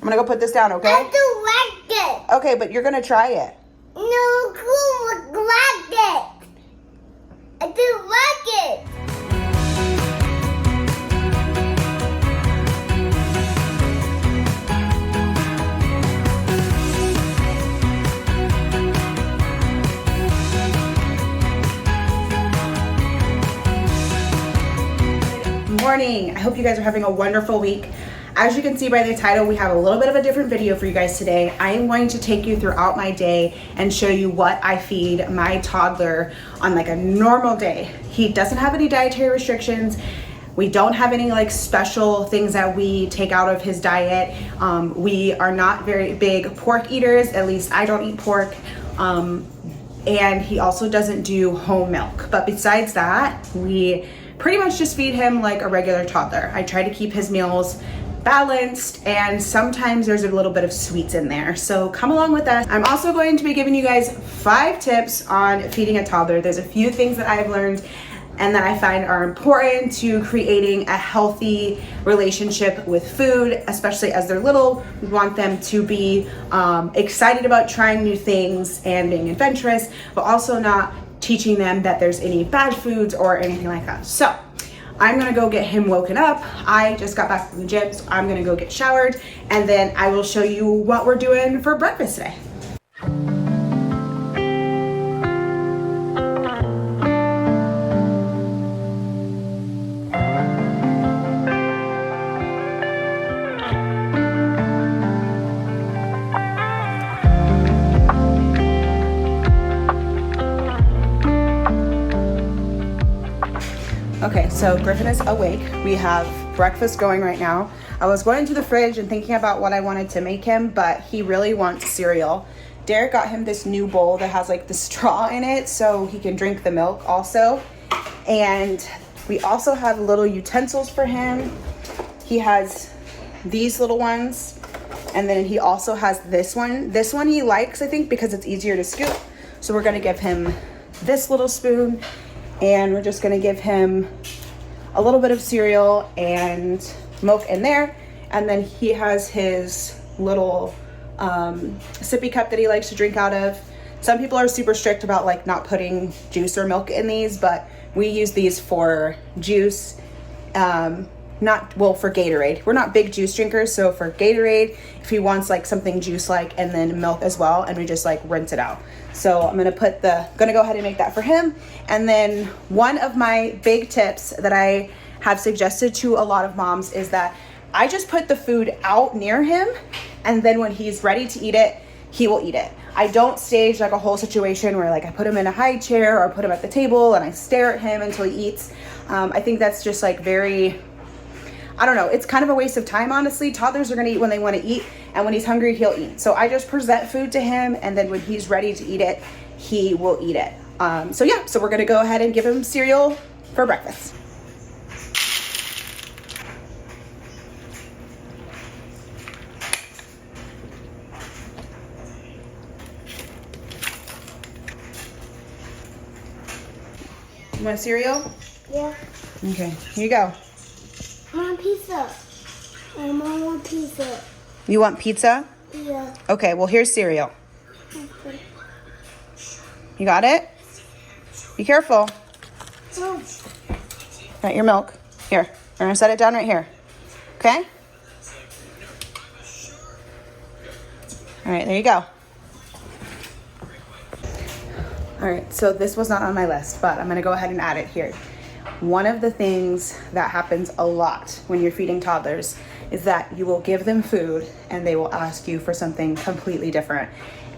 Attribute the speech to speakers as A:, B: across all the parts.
A: I'm gonna go put this down, okay?
B: I don't like it.
A: Okay, but you're gonna try it.
B: No, cool, like it. I don't like it.
A: Morning. I hope you guys are having a wonderful week. As you can see by the title, we have a little bit of a different video for you guys today. I am going to take you throughout my day and show you what I feed my toddler on like a normal day. He doesn't have any dietary restrictions. We don't have any like special things that we take out of his diet. We are not very big pork eaters. At least I don't eat pork. And he also doesn't do whole milk. But besides that, we pretty much just feed him like a regular toddler. I try to keep his meals balanced, and sometimes there's a little bit of sweets in there. So come along with us. I'm also going to be giving you guys 5 tips on feeding a toddler. There's a few things that I've learned and that I find are important to creating a healthy relationship with food, especially as they're little. We want them to be excited about trying new things and being adventurous, but also not teaching them that there's any bad foods or anything like that. So I'm gonna go get him woken up. I just got back from the gym, so I'm gonna go get showered, and then I will show you what we're doing for breakfast today. Okay, so Griffin is awake. We have breakfast going right now. I was going to the fridge and thinking about what I wanted to make him, but he really wants cereal. Derek got him this new bowl that has like the straw in it so he can drink the milk also. And we also have little utensils for him. He has these little ones, and then he also has this one. This one he likes, I think, because it's easier to scoop. So we're gonna give him this little spoon, and we're just gonna give him a little bit of cereal and milk in there. And then he has his little sippy cup that he likes to drink out of. Some people are super strict about like not putting juice or milk in these, but we use these for juice. For Gatorade. We're not big juice drinkers, so for Gatorade, if he wants like something juice-like, and then milk as well, and we just like rinse it out. So I'm gonna go ahead and make that for him. And then one of my big tips that I have suggested to a lot of moms is that I just put the food out near him, and then when he's ready to eat it, he will eat it. I don't stage like a whole situation where like I put him in a high chair or put him at the table and I stare at him until he eats. I think that's just like very, I don't know, it's kind of a waste of time, honestly. Toddlers are gonna eat when they wanna eat, and when he's hungry, he'll eat. So I just present food to him, and then when he's ready to eat it, he will eat it. So we're gonna go ahead and give him cereal for breakfast. You want cereal?
B: Yeah.
A: Okay, here you go.
B: I want pizza. I want pizza.
A: You want pizza?
B: Yeah.
A: Okay, well here's cereal.
B: Okay.
A: You got it? Be careful.
B: Oh.
A: Got your milk. Here, we're gonna set it down right here. Okay? All right, there you go. All right, so this was not on my list, but I'm gonna go ahead and add it here. One of the things that happens a lot when you're feeding toddlers is that you will give them food and they will ask you for something completely different.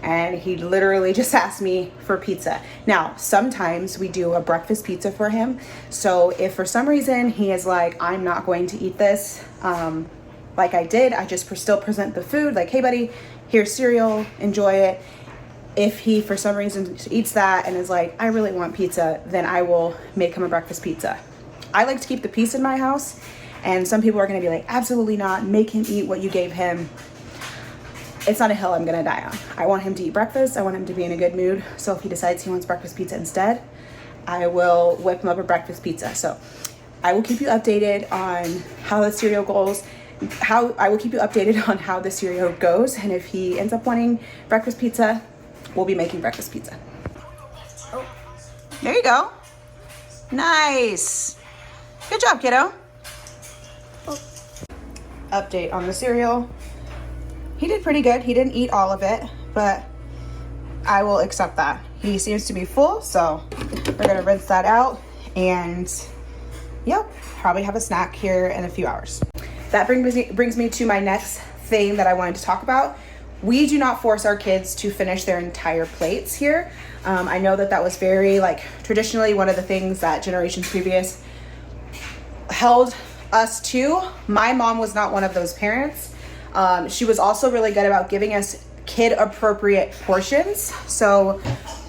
A: And he literally just asked me for pizza. Now, sometimes we do a breakfast pizza for him. So if for some reason he is like, I'm not going to eat this, like I did, I just still present the food like, hey buddy, here's cereal, enjoy it. If he for some reason eats that and is like, I really want pizza, then I will make him a breakfast pizza. I like to keep the peace in my house, and some people are gonna be like, absolutely not, make him eat what you gave him. It's not a hill I'm gonna die on. I want him to eat breakfast, I want him to be in a good mood, so if he decides he wants breakfast pizza instead, I will whip him up a breakfast pizza. So I will keep you updated on how the cereal goes. I will keep you updated on how the cereal goes, and if he ends up wanting breakfast pizza, we'll be making breakfast pizza.
B: Oh.
A: There you go. Nice. Good job, kiddo.
B: Oh.
A: Update on the cereal. He did pretty good. He didn't eat all of it, but I will accept that. He seems to be full, so we're gonna rinse that out, and yep, probably have a snack here in a few hours. That brings me to my next thing that I wanted to talk about. We do not force our kids to finish their entire plates here. I know that was very, like, traditionally one of the things that generations previous held us to. My mom was not one of those parents. She was also really good about giving us kid appropriate portions. So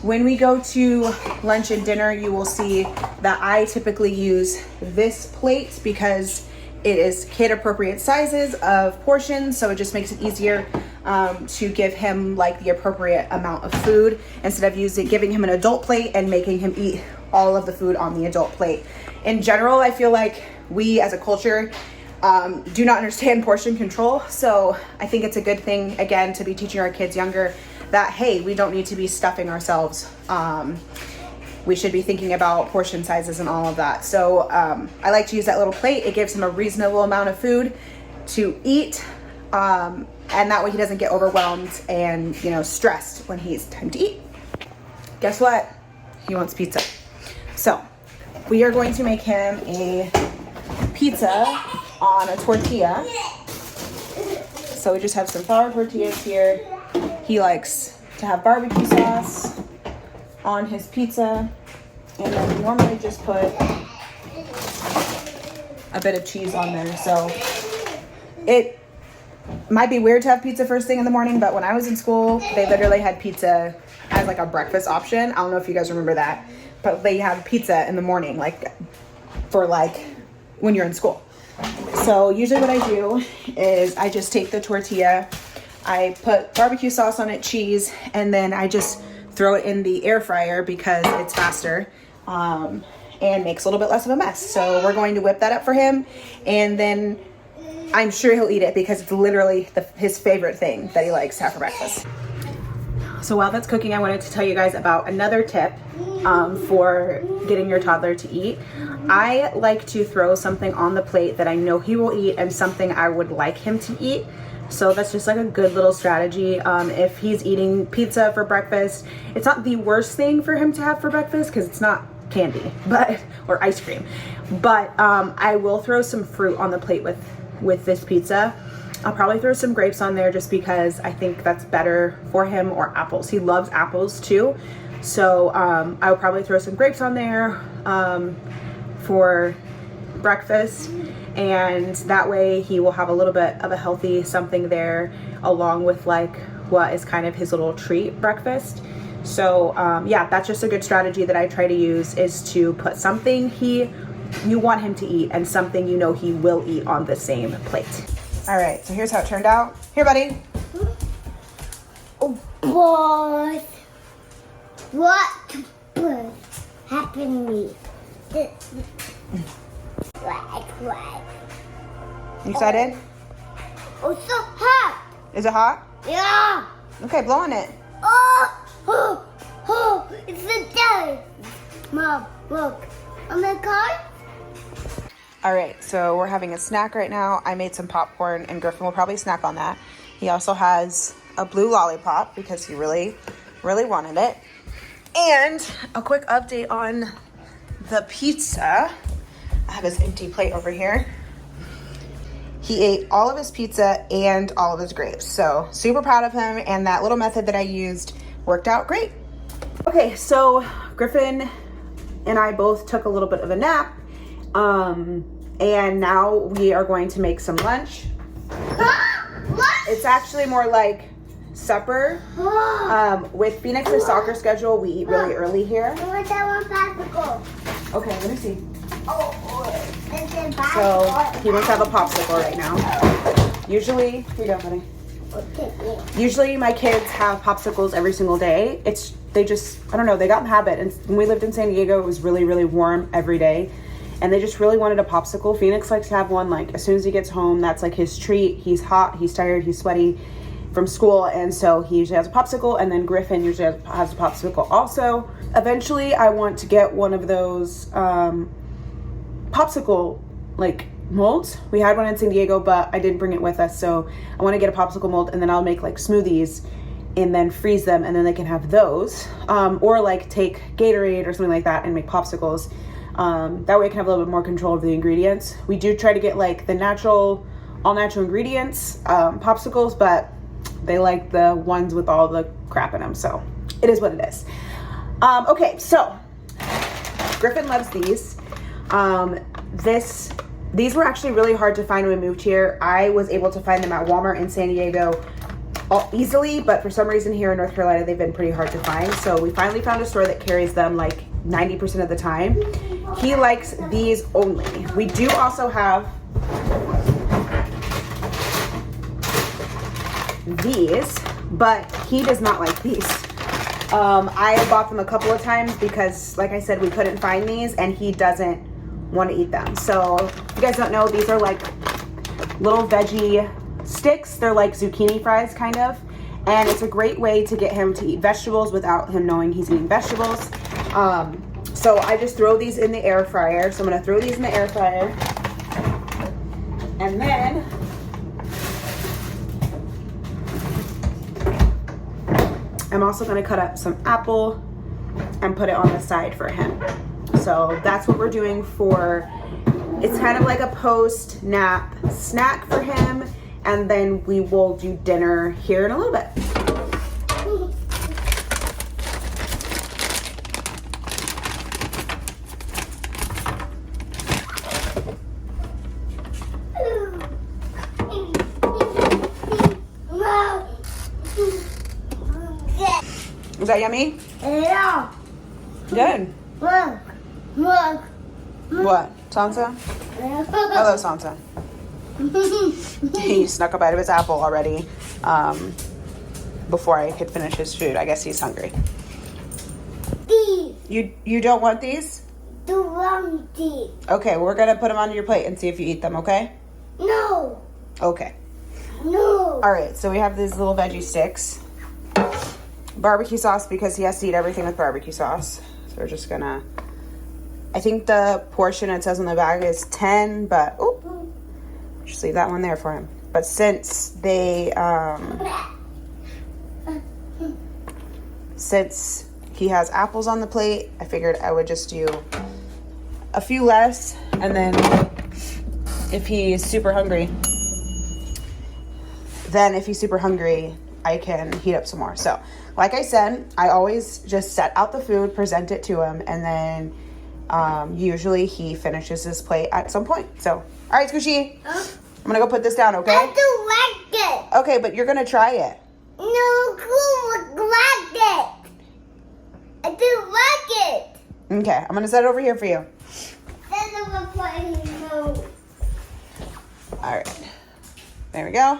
A: when we go to lunch and dinner, you will see that I typically use this plate because it is kid appropriate sizes of portions. So it just makes it easier to give him like the appropriate amount of food instead of giving him an adult plate and making him eat all of the food on the adult plate. In general, I feel like we as a culture do not understand portion control. So I think it's a good thing, again, to be teaching our kids younger that, hey, we don't need to be stuffing ourselves. We should be thinking about portion sizes and all of that. So I like to use that little plate. It gives him a reasonable amount of food to eat. And that way he doesn't get overwhelmed and, stressed when he's time to eat. Guess what? He wants pizza. So we are going to make him a pizza on a tortilla. So we just have some flour tortillas here. He likes to have barbecue sauce on his pizza, and then we normally just put a bit of cheese on there. So it might be weird to have pizza first thing in the morning, but when I was in school, they literally had pizza as like a breakfast option. I don't know if you guys remember that, but they have pizza in the morning, like for like when you're in school. So usually what I do is I just take the tortilla, I put barbecue sauce on it, cheese, and then I just throw it in the air fryer because it's faster and makes a little bit less of a mess. So we're going to whip that up for him, and then I'm sure he'll eat it because it's literally his favorite thing that he likes to have for breakfast. So while that's cooking, I wanted to tell you guys about another tip for getting your toddler to eat. I like to throw something on the plate that I know he will eat and something I would like him to eat. So that's just like a good little strategy. If he's eating pizza for breakfast, it's not the worst thing for him to have for breakfast because it's not candy, or ice cream. But I will throw some fruit on the plate with this pizza. I'll probably throw some grapes on there just because I think that's better for him, or apples. He loves apples too. So I'll probably throw some grapes on there for breakfast, and that way he will have a little bit of a healthy something there along with like what is kind of his little treat breakfast. So yeah, that's just a good strategy that I try to use, is to put something you want him to eat and something he will eat on the same plate. All right, so here's how it turned out. Here, buddy.
B: Oh, boy. What happened to me?
A: You excited?
B: Oh, so hot.
A: Is it hot?
B: Yeah.
A: Okay, blow on it.
B: Oh, it's a day. Mom, look. On the car?
A: All right, so we're having a snack right now. I made some popcorn, and Griffin will probably snack on that. He also has a blue lollipop because he really, really wanted it. And a quick update on the pizza. I have his empty plate over here. He ate all of his pizza and all of his grapes. So super proud of him, and that little method that I used worked out great. Okay, so Griffin and I both took a little bit of a nap. And now we are going to make some lunch. It's actually more like supper. With Phoenix's soccer schedule, we eat really early here.
B: I want that one popsicle.
A: Okay, let me see.
B: Oh,
A: So he wants to have a popsicle right now. Usually, here you go, buddy. Usually my kids have popsicles every single day. They just, I don't know, they got in the habit. And when we lived in San Diego, it was really, really warm every day. and they just really wanted a popsicle. Phoenix likes to have one like as soon as he gets home. That's like his treat. He's hot, he's tired, he's sweaty from school, and so he usually has a popsicle, and then Griffin usually has a popsicle also. Eventually I want to get one of those popsicle like molds. We had one in San Diego, but I didn't bring it with us, so I want to get a popsicle mold, and then I'll make like smoothies and then freeze them, and then they can have those, or like take Gatorade or something like that and make popsicles. That way I can have a little bit more control over the ingredients. We do try to get like the all natural ingredients popsicles, but they like the ones with all the crap in them, so it is what it is. Okay, so Griffin loves these. These were actually really hard to find when we moved here. I was able to find them at Walmart in San Diego easily, but for some reason here in North Carolina, they've been pretty hard to find. So we finally found a store that carries them like 90% of the time. He likes these only. We do also have these, but he does not like these. I have bought them a couple of times because, like I said, we couldn't find these, and he doesn't want to eat them. So if you guys don't know, these are like little veggie sticks. They're like zucchini fries kind of, and it's a great way to get him to eat vegetables without him knowing he's eating vegetables. So I just throw these in the air fryer. So I'm gonna throw these in the air fryer, and then I'm also gonna cut up some apple and put it on the side for him. So that's what we're doing for, it's kind of like a post-nap snack for him, and then we will do dinner here in a little bit. Is that yummy?
B: Yeah.
A: Good.
B: Look.
A: What? Sansa? Hello, Sansa. He snuck a bite of his apple already before I could finish his food. I guess he's hungry.
B: These.
A: You don't want these?
B: The wrong these.
A: Okay, we're gonna put them on your plate and see if you eat them, okay?
B: No.
A: Okay.
B: No.
A: All right, so we have these little veggie sticks. Barbecue sauce, because he has to eat everything with barbecue sauce. So we're just gonna, I think the portion it says on the bag is 10, but just leave that one there for him. But since they, since he has apples on the plate, I figured I would just do a few less, and then if he's super hungry, I can heat up some more. So like I said, I always just set out the food, present it to him, and then usually he finishes his plate at some point. So, all right, Squishy, I'm gonna go put this down, okay?
B: I don't like it.
A: Okay, but you're gonna try it.
B: No, cool, like it. I don't like it.
A: Okay, I'm gonna set it over here for you.
B: Then I'm putting no.
A: All right, there we go.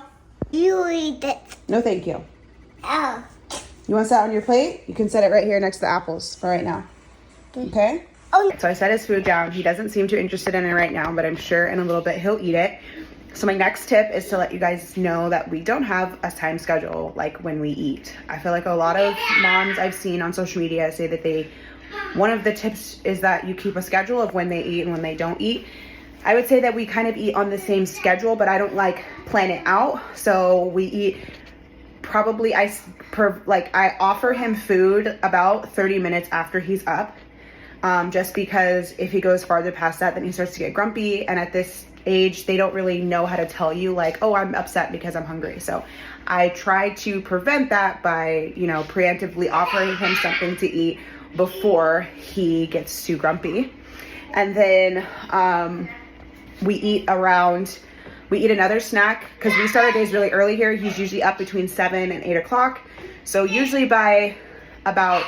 B: You eat it.
A: No, thank you.
B: Oh.
A: You want to set it on your plate? You can set it right here next to the apples for right now. Okay?
B: Oh.
A: So I set his food down. He doesn't seem too interested in it right now, but I'm sure in a little bit he'll eat it. So my next tip is to let you guys know that we don't have a time schedule like when we eat. I feel like a lot of moms I've seen on social media say that one of the tips is that you keep a schedule of when they eat and when they don't eat. I would say that we kind of eat on the same schedule, but I don't like plan it out. So we eat probably, I offer him food about 30 minutes after he's up. Just because if he goes farther past that, then he starts to get grumpy. And at this age, they don't really know how to tell you like, oh, I'm upset because I'm hungry. So I try to prevent that by, preemptively offering him something to eat before he gets too grumpy. And then we eat another snack because we start our days really early here. He's usually up between 7 and 8 o'clock. So usually by about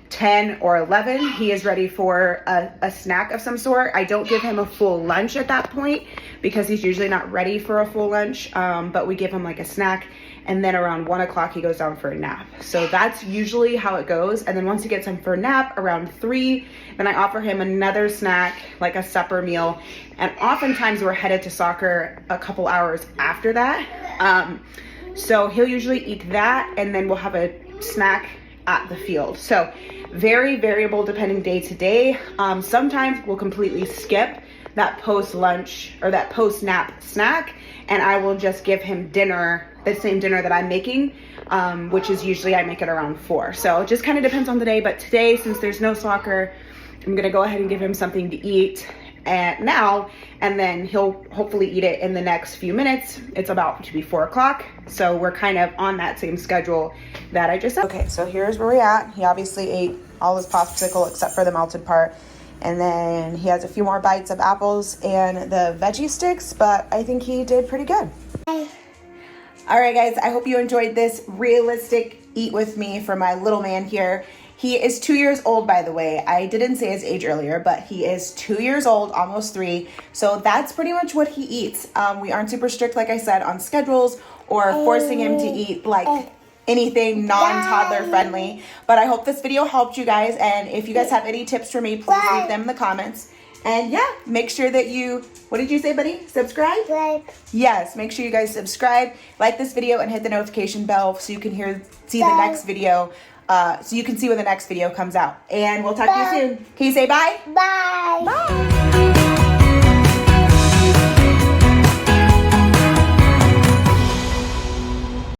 A: 10 or 11, he is ready for a snack of some sort. I don't give him a full lunch at that point because he's usually not ready for a full lunch, but we give him like a snack, and then around 1 o'clock he goes down for a nap. So that's usually how it goes. And then once he gets home for a nap around 3, then I offer him another snack, like a supper meal. And oftentimes we're headed to soccer a couple hours after that. So he'll usually eat that, and then we'll have a snack at the field. So very variable depending day to day. Sometimes we'll completely skip that post lunch or that post nap snack, and I will just give him dinner, the same dinner that I'm making, which is usually I make it around 4. So it just kind of depends on the day. But today, since there's no soccer, I'm gonna go ahead and give him something to eat now, and then he'll hopefully eat it in the next few minutes. It's about to be 4 o'clock, so we're kind of on that same schedule that I just said. Okay, so here's where we're at. He obviously ate all his popsicle except for the melted part, and then he has a few more bites of apples and the veggie sticks, but I think he did pretty good. All right, guys, I hope you enjoyed this realistic eat with me for my little man here. He is 2 years old, by the way. I didn't say his age earlier, but he is 2 years old, almost 3. So that's pretty much what he eats. We aren't super strict, like I said, on schedules or forcing him to eat like anything non-toddler friendly. But I hope this video helped you guys. And if you guys have any tips for me, please leave them in the comments. And yeah, make sure that you, what did you say, buddy? Subscribe? Yes, make sure you guys subscribe, like this video, and hit the notification bell so you can see the next video. So you can see when the next video comes out. And we'll talk to you soon. Can you say bye?
B: Bye.
A: Bye.